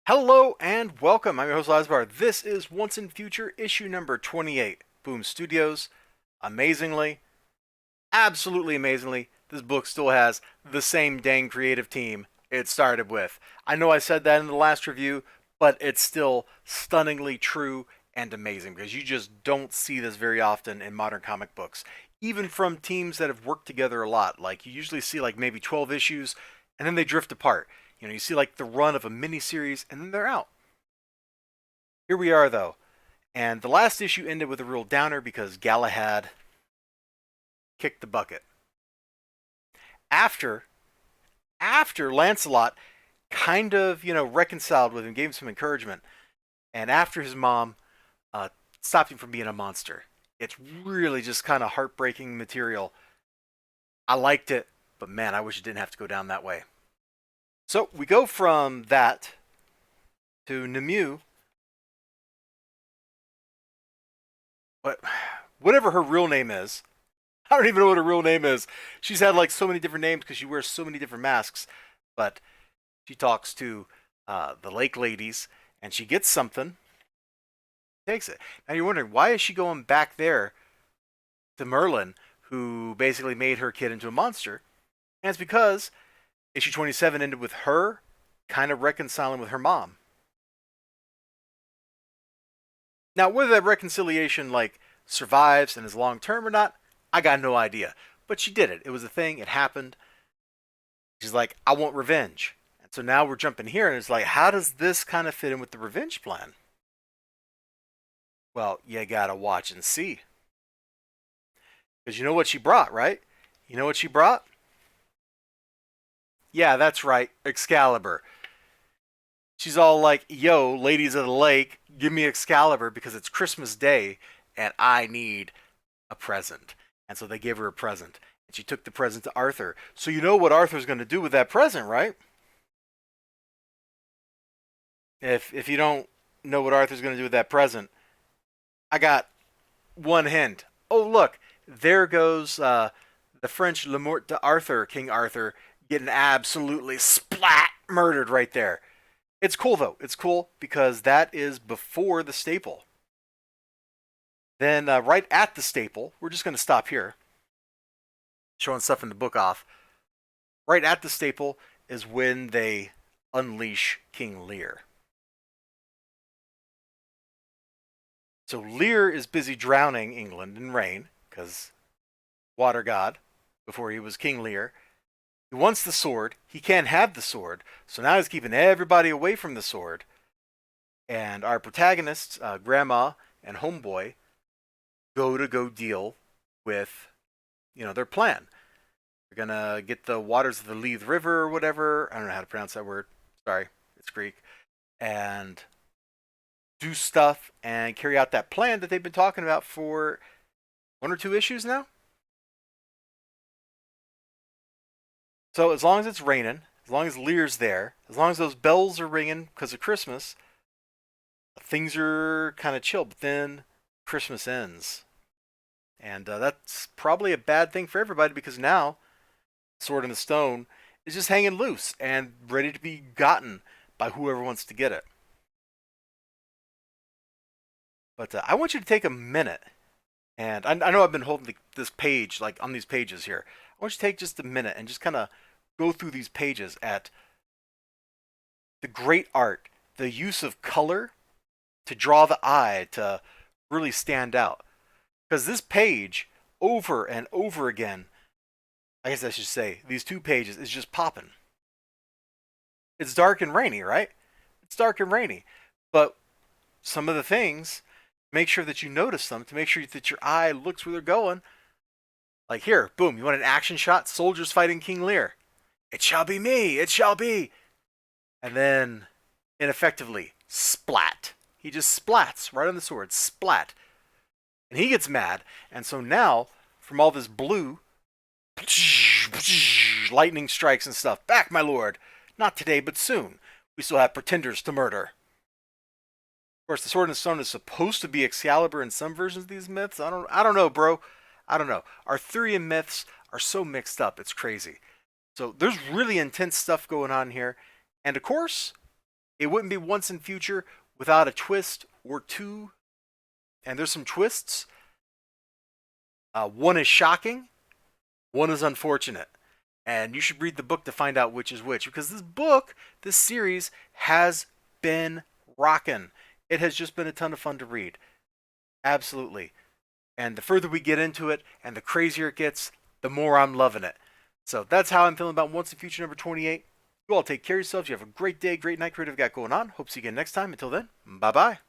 Hello and welcome. I'm your host Elizibar. This is Once in Future issue number 28. Boom Studios. Amazingly, absolutely amazingly, this book still has the same dang creative team it started with. I know I said that in the last review, but it's still stunningly true and amazing because you just don't see this very often in modern comic books. Even from teams that have worked together a lot. Like you usually see like maybe 12 issues and then they drift apart. You see like the run of a miniseries and then they're out. Here we are though. And the last issue ended with a real downer because Galahad kicked the bucket. After Lancelot kind of, reconciled with him, gave him some encouragement, and after his mom uh, stopped him from being a monster. It's really just kind of heartbreaking material. I liked it, but man, I wish it didn't have to go down that way. So we go from that to Nemu, but whatever her real name is, I don't even know what her real name is. She's had like so many different names because she wears so many different masks. But she talks to the lake ladies and she gets something, takes it. Now you're wondering, why is she going back there to Merlin, who basically made her kid into a monster? And it's because issue 27 ended with her kind of reconciling with her mom. Now, whether that reconciliation like survives and is long term or not, I got no idea. But she did it. It was a thing. It happened. She's like, I want revenge. And so now we're jumping here, and it's like, how does this kind of fit in with the revenge plan? Well, you gotta watch and see. Because you know what she brought, right? You know what she brought? Yeah, that's right, Excalibur. She's all like, yo, ladies of the lake, give me Excalibur because it's Christmas Day and I need a present. And so they gave her a present. And she took the present to Arthur. So you know what Arthur's going to do with that present, right? If you don't know what Arthur's going to do with that present, I got one hint. Oh, look, there goes the French Le Mort d'Arthur, King Arthur, getting absolutely splat murdered right there. It's cool though. It's cool because that is before the staple. Then right at the staple, we're just going to stop here, showing stuff in the book off. Right at the staple is when they unleash King Lear. So Lear is busy drowning England in rain because water god before he was King Lear. He wants the sword. He can't have the sword. So now he's keeping everybody away from the sword. And our protagonists, Grandma and Homeboy, go deal with, their plan. They're gonna get the waters of the Leith River or whatever. I don't know how to pronounce that word. Sorry, it's Greek. And do stuff and carry out that plan that they've been talking about for one or two issues now. So as long as it's raining, as long as Lear's there, as long as those bells are ringing because of Christmas, things are kind of chill. But then Christmas ends, and that's probably a bad thing for everybody because now Sword in the Stone is just hanging loose and ready to be gotten by whoever wants to get it. But I want you to take a minute, and I know I've been holding this page, like on these pages here. I want you to take just a minute and just kind of go through these pages at the great art, the use of color to draw the eye to really stand out. Because this page, over and over again, I guess I should say, these two pages is just popping. It's dark and rainy, right? It's dark and rainy. But some of the things, make sure that you notice them to make sure that your eye looks where they're going. Like here, boom, you want an action shot? Soldiers fighting King Lear. It shall be me, it shall be. And then, ineffectively, splat. He just splats right on the sword, splat. And he gets mad. And so now, from all this blue, lightning strikes and stuff. Back, my lord. Not today, but soon. We still have pretenders to murder. Of course, the Sword and Stone is supposed to be Excalibur in some versions of these myths. I don't know, bro. I don't know. Arthurian myths are so mixed up. It's crazy. So there's really intense stuff going on here. And of course, It wouldn't be Once and Future without a twist or two, and there's some twists. One is shocking, one is unfortunate. And you should read the book to find out which is which. Because this series, has been rocking. It has just been a ton of fun to read. Absolutely. And the further we get into it and the crazier it gets, the more I'm loving it. So that's how I'm feeling about Once and Future number 28. You all take care of yourselves. You have a great day, great night, creative got going on. Hope to see you again next time. Until then, bye bye.